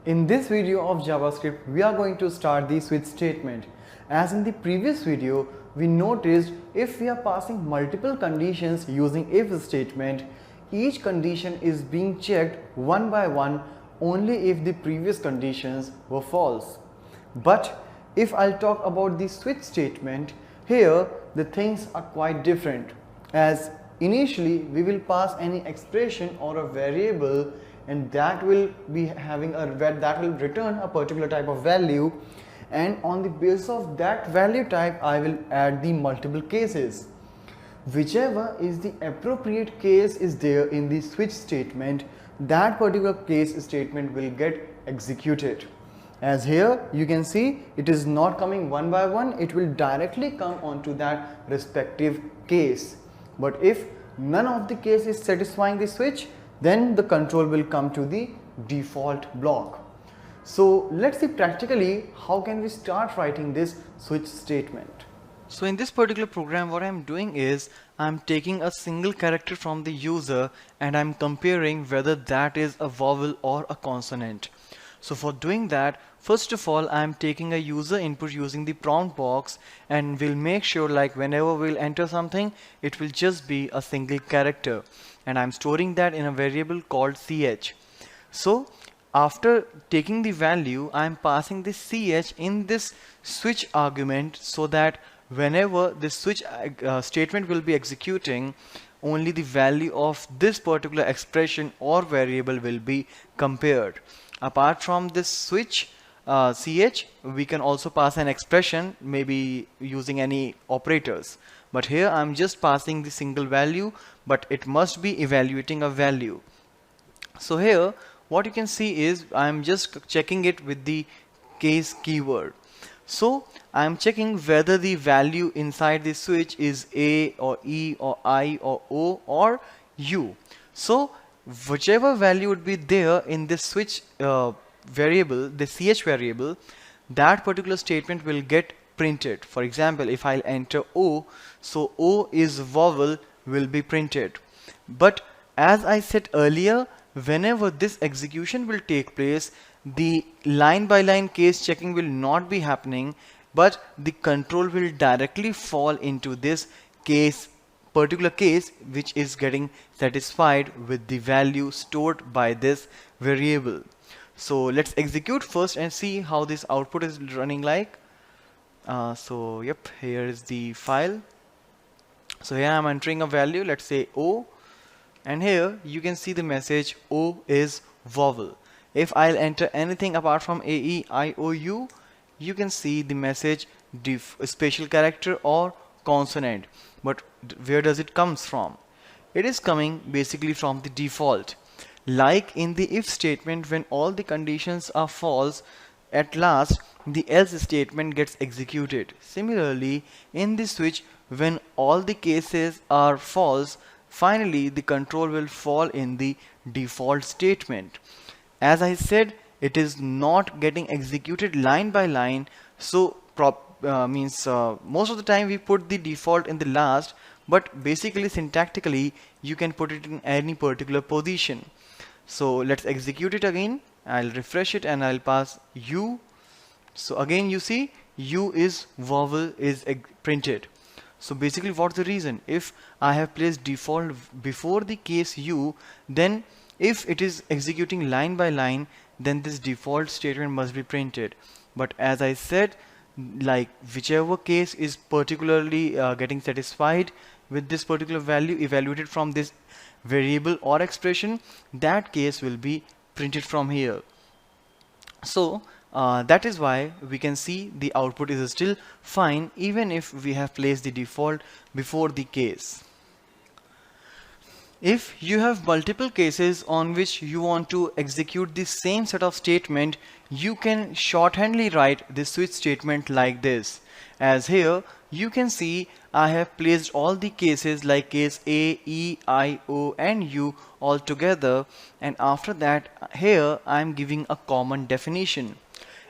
In this video of JavaScript, we are going to start the switch statement. As in the previous video, we noticed if we are passing multiple conditions using if statement, each condition is being checked one by one only if the previous conditions were false. But if I'll talk about the switch statement, here the things are quite different, as initially we will pass any expression or a variable and that will be having that will return a particular type of value, and on the basis of that value type I will add the multiple cases. Whichever is the appropriate case is there in the switch statement, that particular case statement will get executed. As here you can see, it is not coming one by one, it will directly come onto that respective case. But if none of the case is satisfying the switch, then the control will come to the default block. So let's see practically how can we start writing this switch statement. So in this particular program, what I'm doing is I'm taking a single character from the user and I'm comparing whether that is a vowel or a consonant. So for doing that, first of all, I'm taking a user input using the prompt box, and we'll make sure like whenever we'll enter something, it will just be a single character, and I'm storing that in a variable called ch. So after taking the value, I'm passing this ch in this switch argument so that whenever this switch statement will be executing, only the value of this particular expression or variable will be compared. Apart from this switch ch, we can also pass an expression, maybe using any operators. But here I'm just passing the single value, but it must be evaluating a value. So here what you can see is I'm just checking it with the case keyword. So I'm checking whether the value inside the switch is A or E or I or O or U. So whichever value would be there in this switch variable, the ch variable, that particular statement will get printed. For example, if I'll enter O, so O is vowel will be printed. But as I said earlier, whenever this execution will take place, the line by line case checking will not be happening, but the control will directly fall into this particular case which is getting satisfied with the value stored by this variable. So let's execute first and see how this output is running like. So yep, here is the file. So here I'm entering a value, let's say O, and here you can see the message O is vowel. If I'll enter anything apart from A, E, I, O, U, you can see the message special character or consonant. But where does it comes from? It is coming basically from the default. Like in the if statement, when all the conditions are false, at last the else statement gets executed. Similarly, in the switch, when all the cases are false, finally the control will fall in the default statement. As I said, it is not getting executed line by line, so most of the time we put the default in the last, but basically syntactically you can put it in any particular position. So let's execute it again. I'll refresh it and I'll pass U. So again you see U is vowel is printed. So basically what's the reason? If I have placed default before the case U, then if it is executing line by line, then this default statement must be printed. But as I said, like whichever case is particularly getting satisfied with this particular value evaluated from this variable or expression, that case will be printed from here. So that is why we can see the output is still fine even if we have placed the default before the case. If you have multiple cases on which you want to execute the same set of statement, you can shorthandly write this switch statement like this. As here you can see I have placed all the cases like case A, E, I, O and U all together, and after that here I am giving a common definition,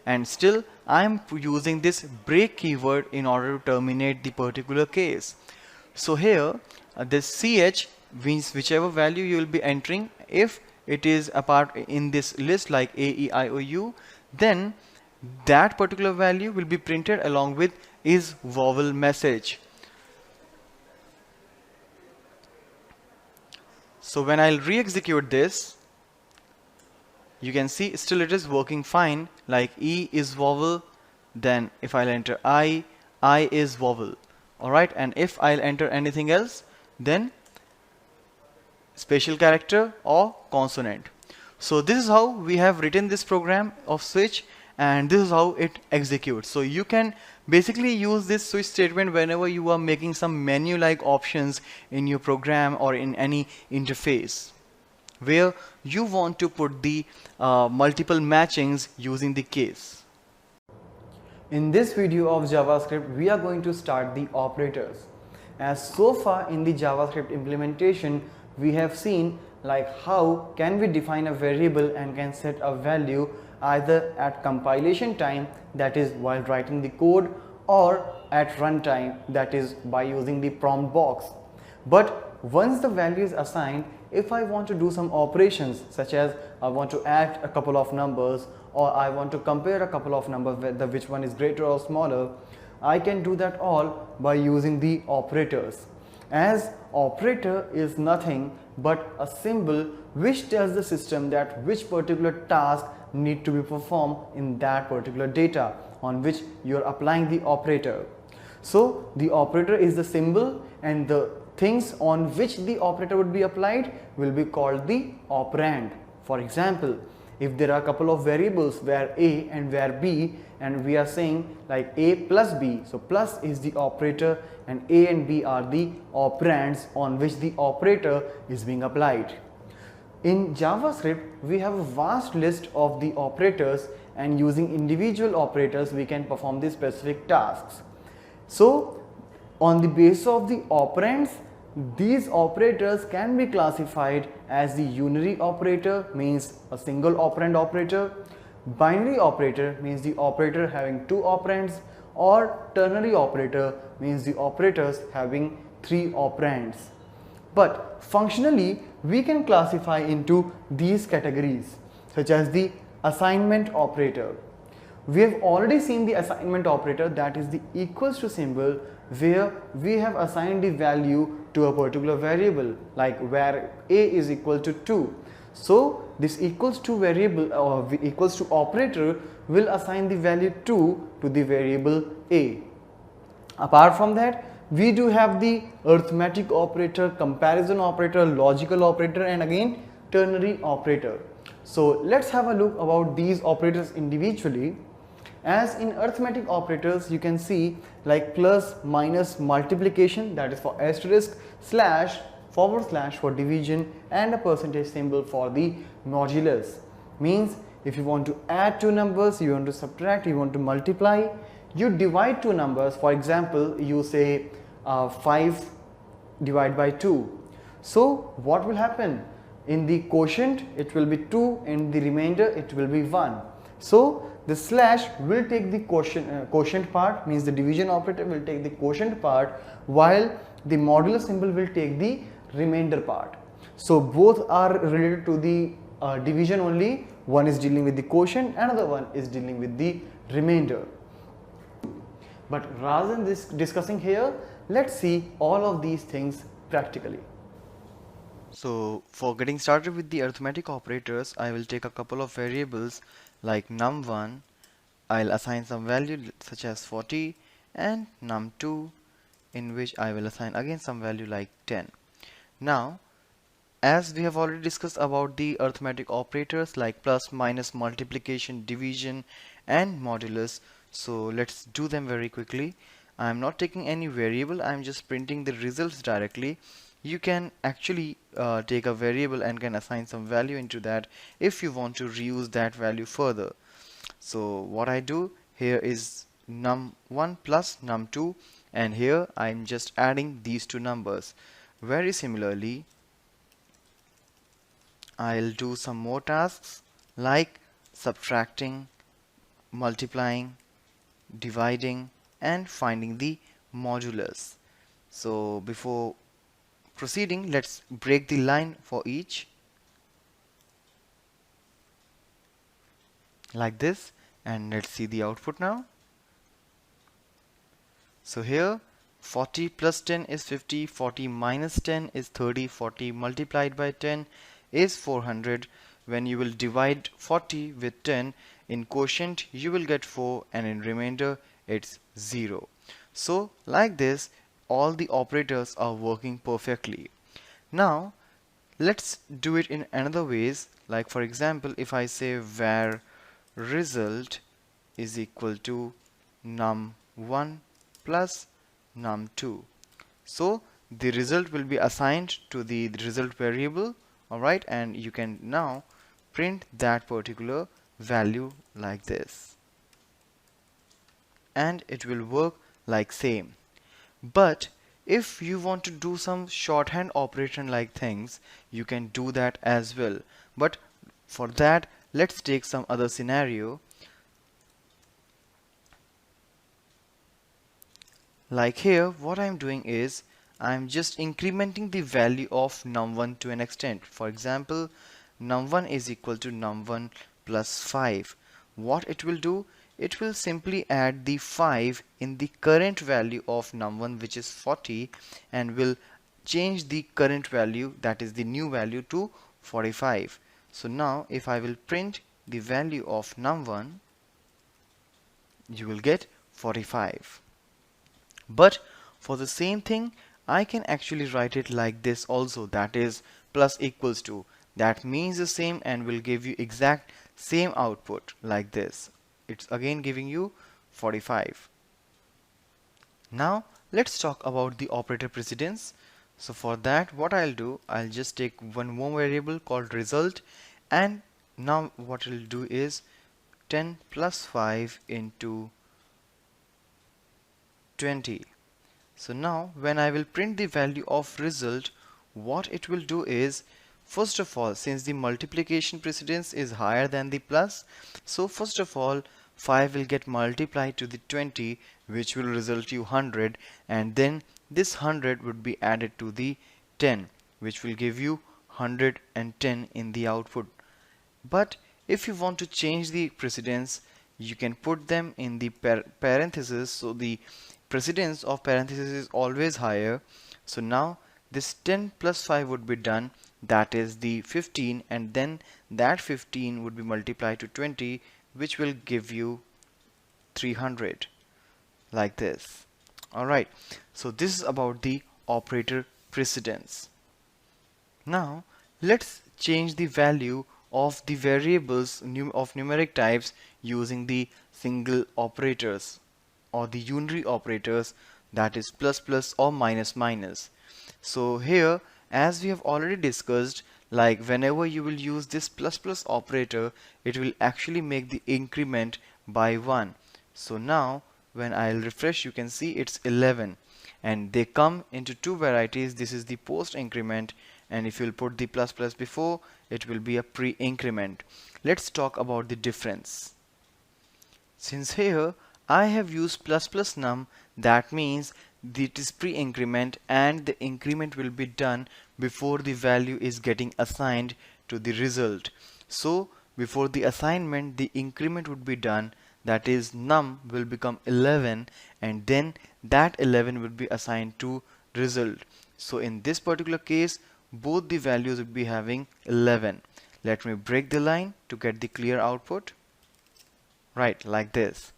and still I am using this break keyword in order to terminate the particular case. So here this ch means whichever value you will be entering, if it is a part in this list like A, E, I, O, U, then that particular value will be printed along with is vowel message. So when I'll re-execute this, you can see still it is working fine, like E is vowel, then if I'll enter I is vowel. Alright, and if I'll enter anything else, then special character or consonant. So this is how we have written this program of switch, and this is how it executes. So you can basically use this switch statement whenever you are making some menu like options in your program or in any interface where you want to put the multiple matchings using the case. In this video of JavaScript, we are going to start the operators. As so far in the JavaScript implementation, we have seen like how can we define a variable and can set a value either at compilation time, that is while writing the code, or at runtime, that is by using the prompt box. But once the value is assigned, if I want to do some operations such as I want to add a couple of numbers or I want to compare a couple of numbers whether which one is greater or smaller, I can do that all by using the operators. As operator is nothing but a symbol which tells the system that which particular task need to be performed in that particular data on which you are applying the operator. So the operator is the symbol, and the things on which the operator would be applied will be called the operand. For example, if there are a couple of variables where A and where B, and we are saying like A plus B, so plus is the operator and A and B are the operands on which the operator is being applied. In JavaScript, we have a vast list of the operators, and using individual operators we can perform the specific tasks. So on the basis of the operands, these operators can be classified as the unary operator, means a single operand operator, binary operator means the operator having two operands, or ternary operator means the operators having three operands. But functionally we can classify into these categories such as the assignment operator. We have already seen the assignment operator, that is the equals to symbol where we have assigned the value to a particular variable, like where A is equal to 2. So this equals to variable or equals to operator will assign the value 2 to the variable A. Apart from that, we do have the arithmetic operator, comparison operator, logical operator, and again ternary operator. So let's have a look about these operators individually. As in arithmetic operators, you can see like plus, minus, multiplication, that is for asterisk, slash, forward slash for division, and a percentage symbol for the modulus. Means if you want to add two numbers, you want to subtract, you want to multiply, you divide two numbers. For example, you say 5 divided by 2. So what will happen? In the quotient it will be 2, in the remainder it will be 1. So the slash will take the quotient part, means the division operator will take the quotient part, while the modular symbol will take the remainder part. So both are related to the division only. One is dealing with the quotient, another one is dealing with the remainder. But rather than discussing here, let's see all of these things practically. So for getting started with the arithmetic operators, I will take a couple of variables like num1, I'll assign some value such as 40, and num2, in which I will assign again some value like 10. Now, as we have already discussed about the arithmetic operators like plus, minus, multiplication, division, and modulus, so let's do them very quickly. I am not taking any variable, I am just printing the results directly. You can actually take a variable and can assign some value into that if you want to reuse that value further. So what I do here is num1 plus num2, and here I'm just adding these two numbers. Very similarly, I'll do some more tasks like subtracting, multiplying, dividing, and finding the modulus. So before proceeding, let's break the line for each. like this, and let's see the output now. So here 40 plus 10 is 50, 40 minus 10 is 30, 40 multiplied by 10 is 400. When you will divide 40 with 10, in quotient you will get 4 and in remainder it's 0. So like this, all the operators are working perfectly. Now let's do it in another ways. Like for example, if I say var result is equal to num1 plus num2, so the result will be assigned to the result variable, alright, and you can now print that particular value like this, and it will work like same. But if you want to do some shorthand operation like things, you can do that as well. But for that, let's take some other scenario. Like here, what I'm doing is I'm just incrementing the value of num1 to an extent. For example, num1 is equal to num1 plus 5. What it will do? It will simply add the 5 in the current value of num1, which is 40, and will change the current value, that is the new value, to 45. So now if I will print the value of num1, you will get 45. But for the same thing, I can actually write it like this also, that is plus equals to. That means the same and will give you exact same output like this. It's again giving you 45. Now let's talk about the operator precedence. So for that, what I'll do, I'll just take one more variable called result, and now what I'll do is 10 plus 5 into 20. So now when I will print the value of result, what it will do is, first of all, since the multiplication precedence is higher than the plus, so first of all 5 will get multiplied to the 20, which will result you 100, and then this 100 would be added to the 10, which will give you 110 in the output. But if you want to change the precedence, you can put them in the parentheses, so the precedence of parentheses is always higher. So now this 10 plus 5 would be done, that is the 15, and then that 15 would be multiplied to 20, which will give you 300 like this. Alright, so this is about the operator precedence. Now let's change the value of the variables of numeric types using the single operators or the unary operators, that is plus plus or minus minus. So here, as we have already discussed, like whenever you will use this plus plus operator, it will actually make the increment by 1. So now when I'll refresh, you can see it's 11, and they come into two varieties. This is the post increment, and if you'll put the plus plus before, it will be a pre-increment. Let's talk about the difference. Since here I have used plus plus num, that means it is pre-increment and the increment will be done before the value is getting assigned to the result. So before the assignment, the increment would be done, that is num will become 11, and then that 11 would be assigned to result. So in this particular case, both the values would be having 11. Let me break the line to get the clear output. Right, like this.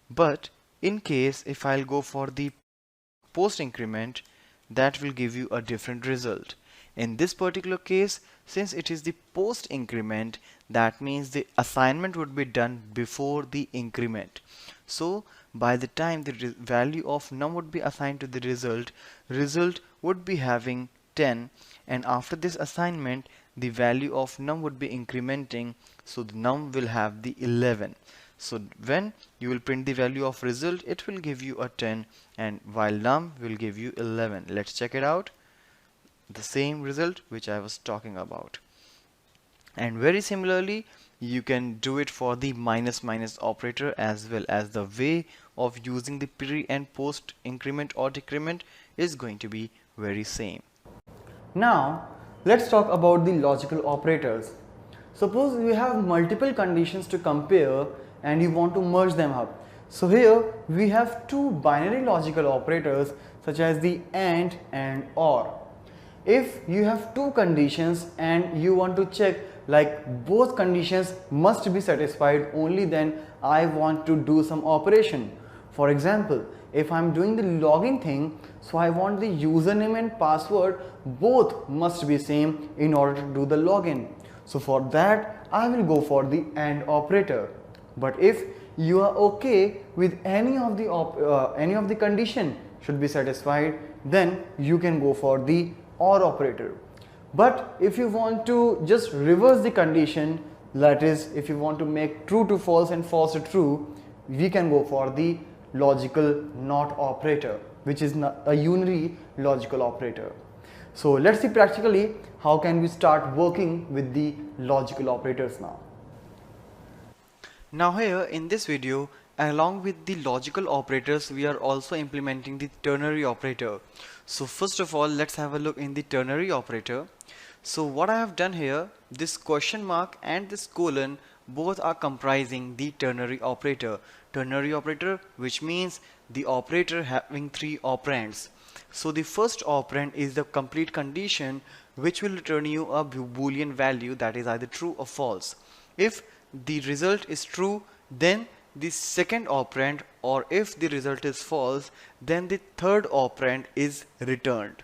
But in case if I'll go for the post increment, that will give you a different result. In this particular case, since it is the post increment, that means the assignment would be done before the increment. So by the time the value of num would be assigned to the result would be having 10, and after this assignment the value of num would be incrementing, so the num will have the 11. So when you will print the value of result, it will give you a 10, and while num will give you 11. Let's check it out. The same result which I was talking about. And very similarly, you can do it for the minus minus operator as well, as the way of using the pre and post increment or decrement is going to be very same. Now let's talk about the logical operators. Suppose you have multiple conditions to compare and you want to merge them up. So here we have two binary logical operators such as the and or. If you have two conditions and you want to check like both conditions must be satisfied, only then I want to do some operation. For example, if I'm doing the login thing, so I want the username and password both must be same in order to do the login. So for that I will go for the AND operator. But if you are okay with any of the condition should be satisfied, then you can go for the OR operator. But if you want to just reverse the condition, that is if you want to make true to false and false to true, we can go for the logical NOT operator, which is a unary logical operator. So let's see practically how can we start working with the logical operators now. Now here in this video, along with the logical operators, we are also implementing the ternary operator. So first of all, let's have a look in the ternary operator. So what I have done here, this question mark and this colon both are comprising the ternary operator. Ternary operator, which means the operator having three operands. So the first operand is the complete condition, which will return you a Boolean value that is either true or false. If the result is true, then the second operand, or if the result is false, then the third operand is returned.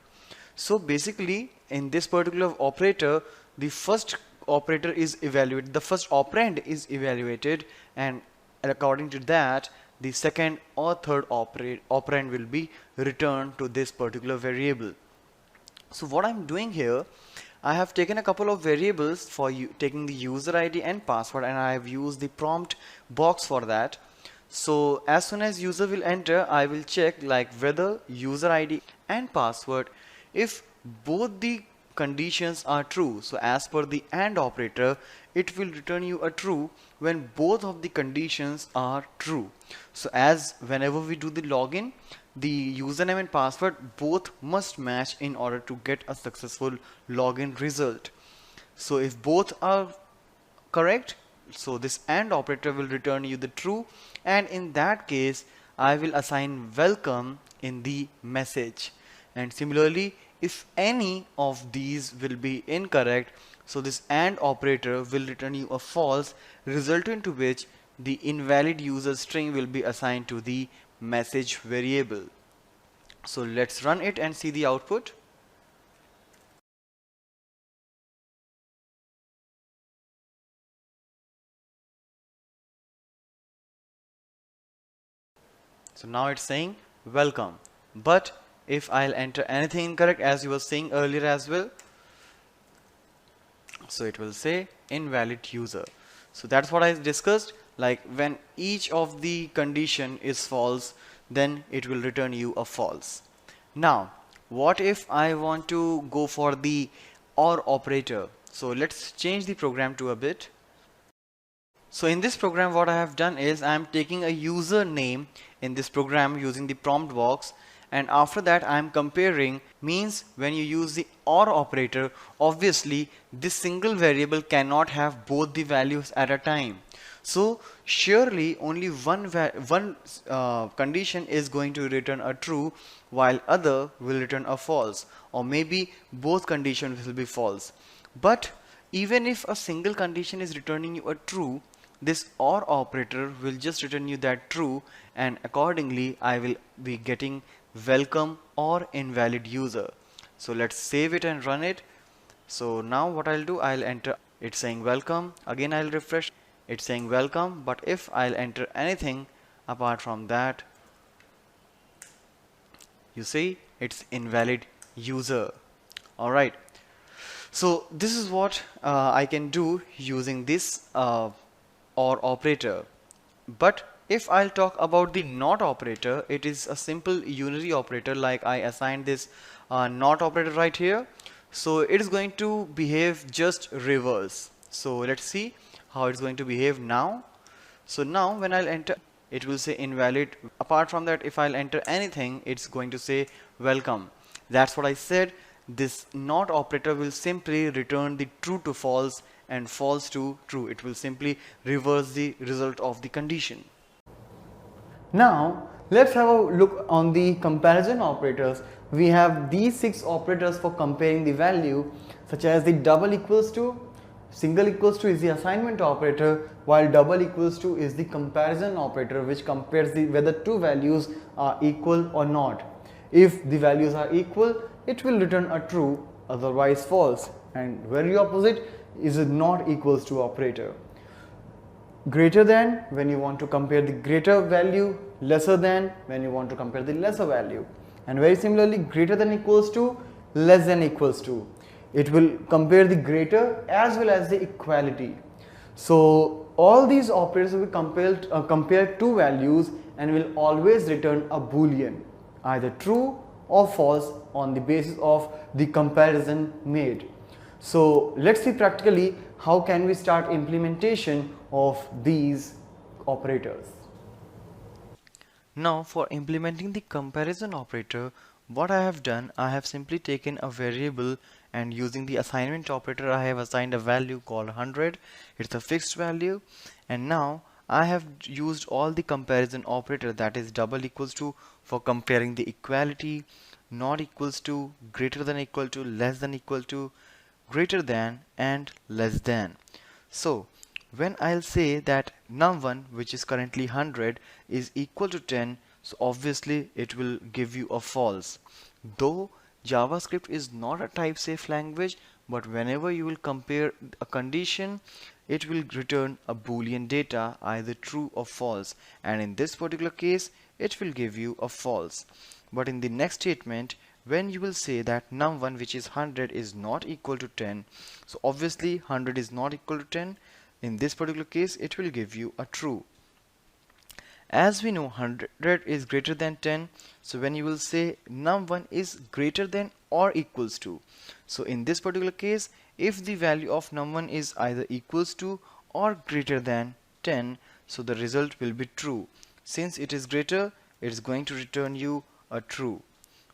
So basically in this particular operator, the first operator is evaluated, the first operand is evaluated, and according to that the second or third operand will be returned to this particular variable. So what I'm doing here, I have taken a couple of variables for you, taking the user ID and password, and I have used the prompt box for that. So as soon as user will enter, I will check like whether user ID and password, if both the conditions are true. So as per the AND operator, it will return you a true when both of the conditions are true. So as whenever we do the login, the username and password both must match in order to get a successful login result. So if both are correct, so this AND operator will return you the true, and in that case I will assign welcome in the message. And similarly, if any of these will be incorrect, so this AND operator will return you a false, resultant to which the invalid user string will be assigned to the message variable. So let's run it and see the output. So now it's saying welcome, but if I'll enter anything incorrect, as you were saying earlier as well, so it will say invalid user. So that's what I discussed, like when each of the condition is false, then it will return you a false. Now what if I want to go for the OR operator? So let's change the program to a bit. So in this program what I have done is I am taking a username in this program using the prompt box, and after that I am comparing, means when you use the OR operator, obviously this single variable cannot have both the values at a time. So surely only one condition is going to return a true while other will return a false, or maybe both conditions will be false. But even if a single condition is returning you a true, this OR operator will just return you that true, and accordingly I will be getting welcome or invalid user. So let's save it and run it. So now what I'll do, I'll enter, it's saying welcome, again I'll refresh, it's saying welcome, but if I'll enter anything apart from that, you see it's invalid user. Alright, so this is what I can do using this OR operator. But if I'll talk about the NOT operator, it is a simple unary operator, like I assigned this NOT operator right here. So it is going to behave just reverse. So let's see how it's going to behave now. So now when I'll enter, it will say invalid. Apart from that, if I'll enter anything, it's going to say welcome. That's what I said. This NOT operator will simply return the true to false and false to true. It will simply reverse the result of the condition. Now let's have a look on the comparison operators. We have these 6 operators for comparing the value, such as the double equals to, single equals to is the assignment operator, while double equals to is the comparison operator, which compares the whether two values are equal or not. If the values are equal, it will return a true, otherwise false, and very opposite is a not equals to operator. Greater than when you want to compare the greater value, lesser than when you want to compare the lesser value, and very similarly greater than equals to, less than equals to. It will compare the greater as well as the equality. So all these operators will compare two values and will always return a boolean, either true or false, on the basis of the comparison made. So let's see practically how can we start implementation of these operators. Now for implementing the comparison operator, what I have done, I have simply taken a variable and using the assignment operator I have assigned a value called 100. It's a fixed value, and now I have used all the comparison operator, that is double equals to for comparing the equality, not equals to, greater than equal to, less than equal to, greater than, and less than. So when I'll say that num1, which is currently 100, is equal to 10, so obviously it will give you a false. Though JavaScript is not a type safe language, but whenever you will compare a condition, it will return a boolean data, either true or false, and in this particular case it will give you a false. But in the next statement, when you will say that num1, which is 100, is not equal to 10, so obviously 100 is not equal to 10. In this particular case it will give you a true. As we know 100 is greater than 10, so when you will say num1 is greater than or equals to, so in this particular case if the value of num1 is either equals to or greater than 10, so the result will be true. Since it is greater, it is going to return you a true.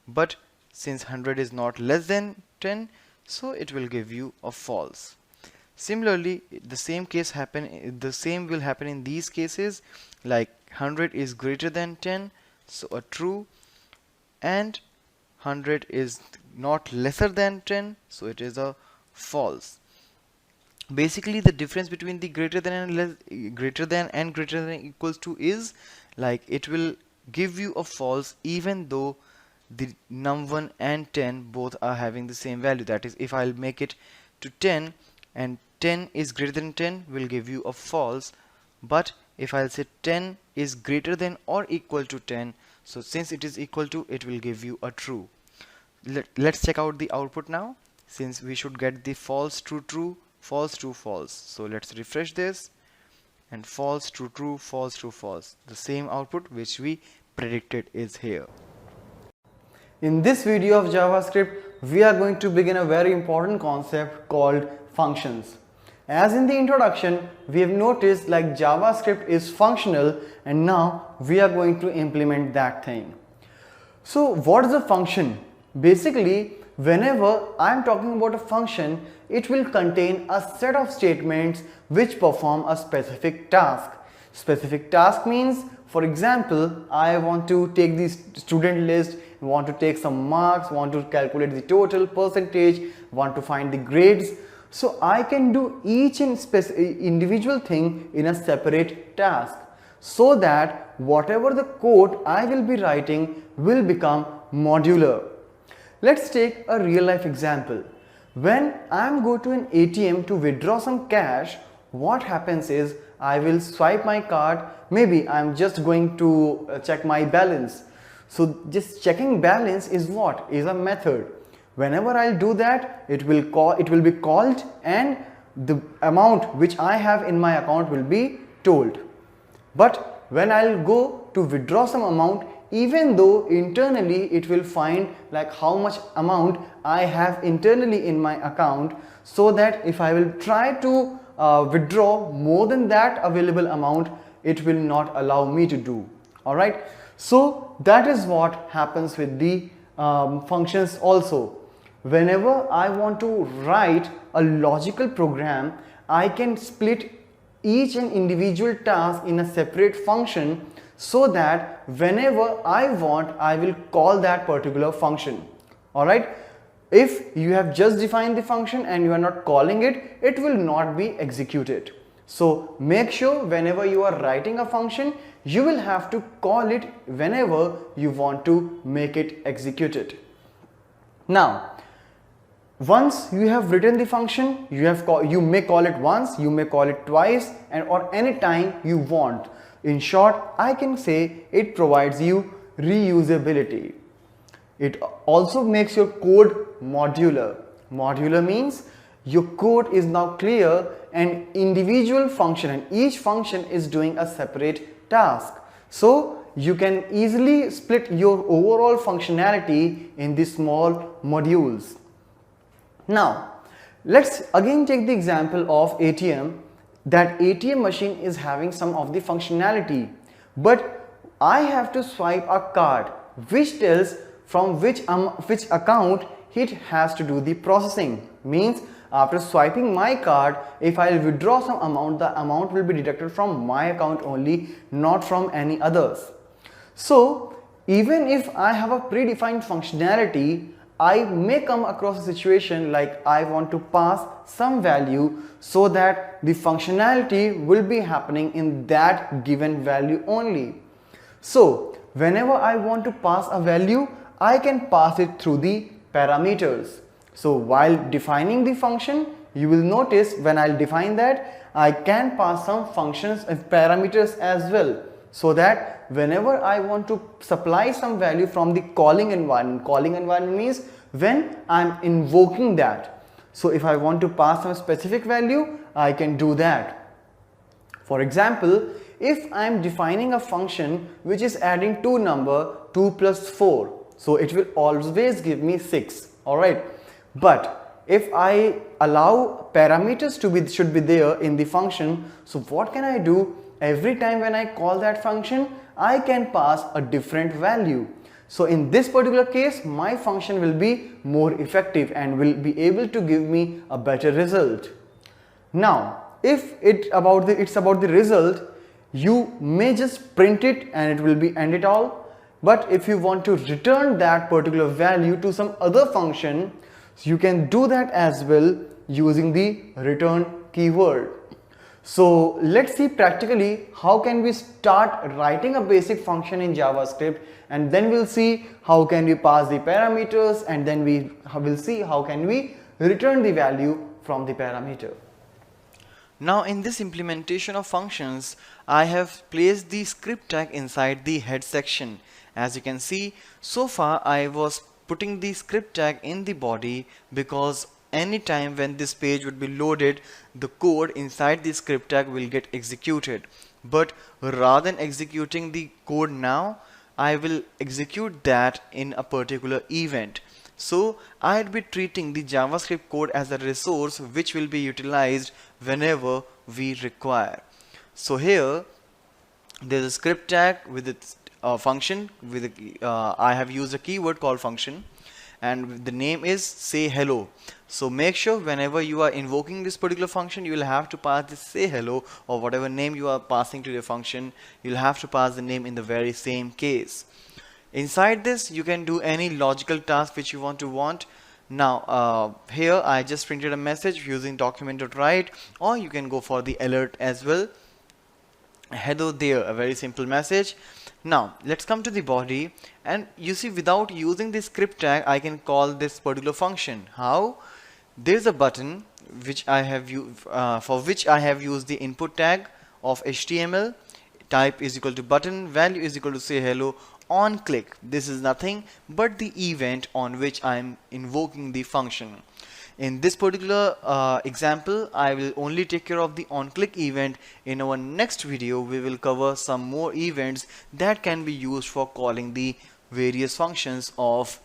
But since 100 is not less than 10, so it will give you a false. Similarly, the same will happen in these cases, like 100 is greater than 10, so a true, and 100 is not lesser than 10, so it is a false. Basically the difference between the greater than and greater than equals to is like it will give you a false even though the num1 and 10 both are having the same value. That is, if I'll make it to 10 and 10 is greater than 10, will give you a false. But if I'll say 10 is greater than or equal to 10, so since it is equal to, it will give you a true. Let's check out the output now, since we should get the false true true, false true false. So let's refresh this, and false true true, false true false. The same output which we predicted is here. In this video of JavaScript, we are going to begin a very important concept called functions. As in the introduction, we have noticed like JavaScript is functional, and now we are going to implement that thing. So what is a function? Basically, whenever I am talking about a function, it will contain a set of statements which perform a specific task. Specific task means, for example, I want to take the student list, want to take some marks, want to calculate the total percentage, want to find the grades. So I can do each individual thing in a separate task, so that whatever the code I will be writing will become modular. Let's take a real life example. When I am going to an ATM to withdraw some cash, what happens is I will swipe my card. Maybe I am just going to check my balance. So just checking balance is what? Is a method. Whenever I'll do that, it will be called, and the amount which I have in my account will be told. But when I'll go to withdraw some amount, even though internally it will find like how much amount I have internally in my account, so that if I will try to withdraw more than that available amount, it will not allow me to do. Alright, so that is what happens with the functions also. Whenever I want to write a logical program, I can split each and individual task in a separate function, so that whenever I want, I will call that particular function. Alright, if you have just defined the function and you are not calling it, it will not be executed. So make sure whenever you are writing a function, you will have to call it whenever you want to make it executed. Now, once you have written the function, you may call it once, you may call it twice, and or any time you want. In short, I can say it provides you reusability. It also makes your code modular. Modular means your code is now clear and individual function, and each function is doing a separate task. So you can easily split your overall functionality in the small modules. Now, let's again take the example of ATM. That ATM machine is having some of the functionality, but I have to swipe a card which tells from which account it has to do the processing. Means after swiping my card, if I withdraw some amount, the amount will be deducted from my account only, not from any others. So even if I have a predefined functionality, I may come across a situation like I want to pass some value, so that the functionality will be happening in that given value only. So whenever I want to pass a value, I can pass it through the parameters. So while defining the function, you will notice when I'll define that, I can pass some functions and parameters as well, so that whenever I want to supply some value from the calling environment means when I'm invoking that. So if I want to pass some specific value, I can do that. For example, if I'm defining a function which is adding two number 2 plus 4, so it will always give me 6. Alright, but if I allow parameters should be there in the function, so what can I do? Every time when I call that function, I can pass a different value. So in this particular case, my function will be more effective and will be able to give me a better result. Now, if it's about the result, you may just print it and it will be end it all. But if you want to return that particular value to some other function, you can do that as well using the return keyword. So let's see practically how can we start writing a basic function in JavaScript, and then we'll see how can we pass the parameters, and then we will see how can we return the value from the parameter. Now in this implementation of functions, I have placed the script tag inside the head section. As you can see, so far I was putting the script tag in the body because anytime when this page would be loaded, the code inside the script tag will get executed. But rather than executing the code now, I will execute that in a particular event. So I'd be treating the JavaScript code as a resource which will be utilized whenever we require. So here there's a script tag with its function with I have used a keyword called function, and the name is say hello. So make sure whenever you are invoking this particular function, you will have to pass this say hello, or whatever name you are passing to the function, you'll have to pass the name in the very same case. Inside this you can do any logical task which you want. Now here I just printed a message using document.write, or you can go for the alert as well. Hello there, a very simple message. Now let's come to the body, and you see without using the script tag I can call this particular function. How? There's a button which I have for which I have used the input tag of HTML. Type is equal to button, value is equal to say hello, on click. This is nothing but the event on which I am invoking the function. In this particular example, I will only take care of the on-click event. In our next video, we will cover some more events that can be used for calling the various functions of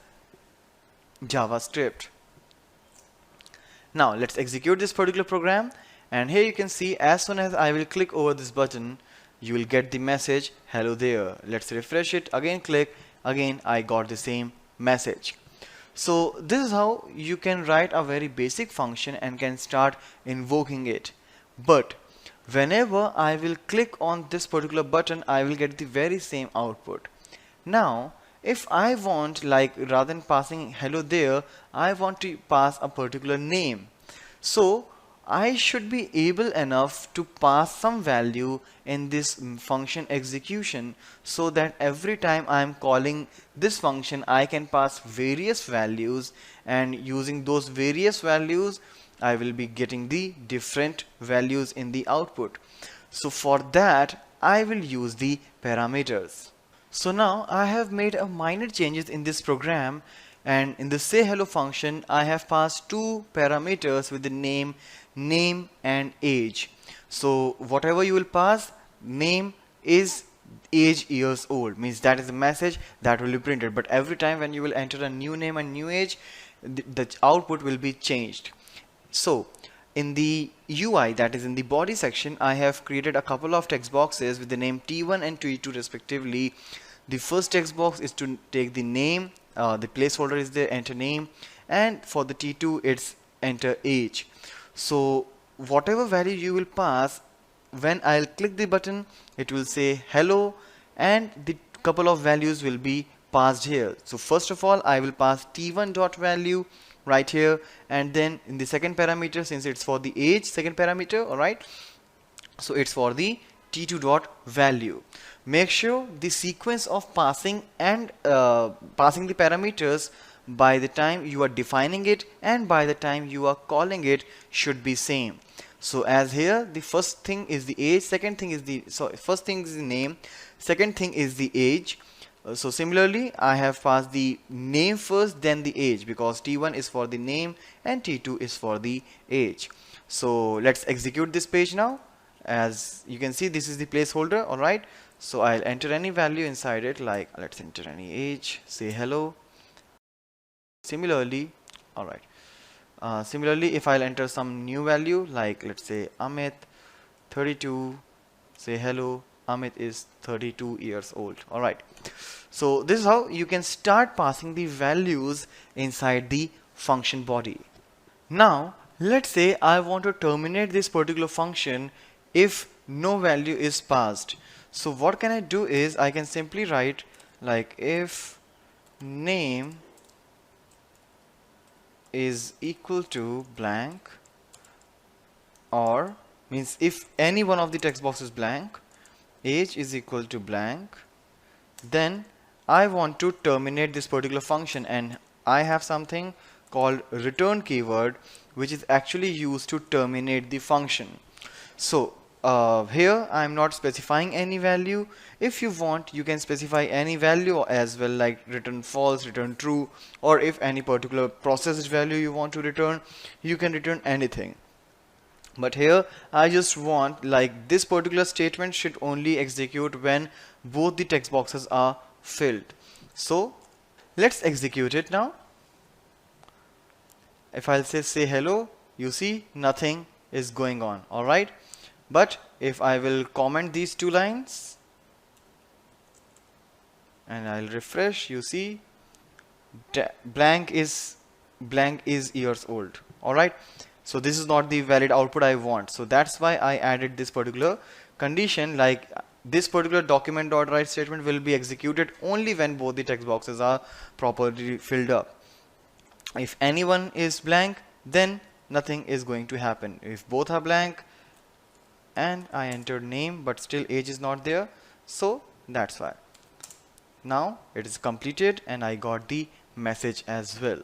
JavaScript. Now let's execute this particular program, and here you can see as soon as I will click over this button, you will get the message hello there. Let's refresh it, again click, again I got the same message. So this is how you can write a very basic function and can start invoking it. but whenever I will click on this particular button, I will get the very same output. Now, if I want, like, rather than passing hello there, I want to pass a particular name. So I should be able enough to pass some value in this function execution, so that every time I am calling this function, I can pass various values, and using those various values, I will be getting the different values in the output. So for that, I will use the parameters. So now I have made a minor changes in this program, and in the say hello function I have passed two parameters with the name and age. So whatever you will pass, name is age years old, means that is the message that will be printed, but every time when you will enter a new name and new age, the output will be changed. So in the UI, that is in the body section, I have created a couple of text boxes with the name T1 and T2 respectively. The first text box is to take the name, the placeholder is there, enter name, and for the T2 it's enter age. So whatever value you will pass, when I'll click the button, it will say hello, and the couple of values will be passed here. So first of all, I will pass T1 dot value right here, and then in the second parameter, since it's for the age, second parameter, alright, so it's for the T2 dot value. Make sure the sequence of passing and passing the parameters by the time you are defining it and by the time you are calling it should be same. So as here, the first thing is the age, second thing is the, first thing is the name, second thing is the age. So similarly, I have passed the name first, then the age, because T1 is for the name and T2 is for the age. So let's execute this page now. As you can see, this is the placeholder, alright. So I'll enter any value inside it, like let's enter any age, say hello. Similarly, alright. Similarly, if I'll enter some new value, like let's say Amit 32, say hello, Amit is 32 years old. Alright. So this is how you can start passing the values inside the function body. Now let's say I want to terminate this particular function if no value is passed. So what can I do is I can simply write like if name is equal to blank, or means if any one of the text box is blank, age is equal to blank, then I want to terminate this particular function, and I have something called return keyword which is actually used to terminate the function. So here I am not specifying any value. If you want, you can specify any value as well, like return false, return true, or if any particular processed value you want to return, you can return anything. But here I just want, like, this particular statement should only execute when both the text boxes are filled. So let's execute it now. If I'll say hello, you see nothing is going on, alright. But if I will comment these two lines and I'll refresh, you see blank is years old, alright. So this is not the valid output I want. So that's why I added this particular condition, like this particular document.write statement will be executed only when both the text boxes are properly filled up. If any one is blank, then nothing is going to happen. If both are blank and I entered name but still age is not there, so that's why. Now it is completed and I got the message as well.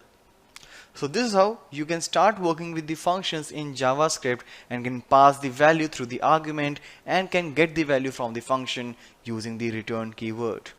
So this is how you can start working with the functions in JavaScript and can pass the value through the argument and can get the value from the function using the return keyword.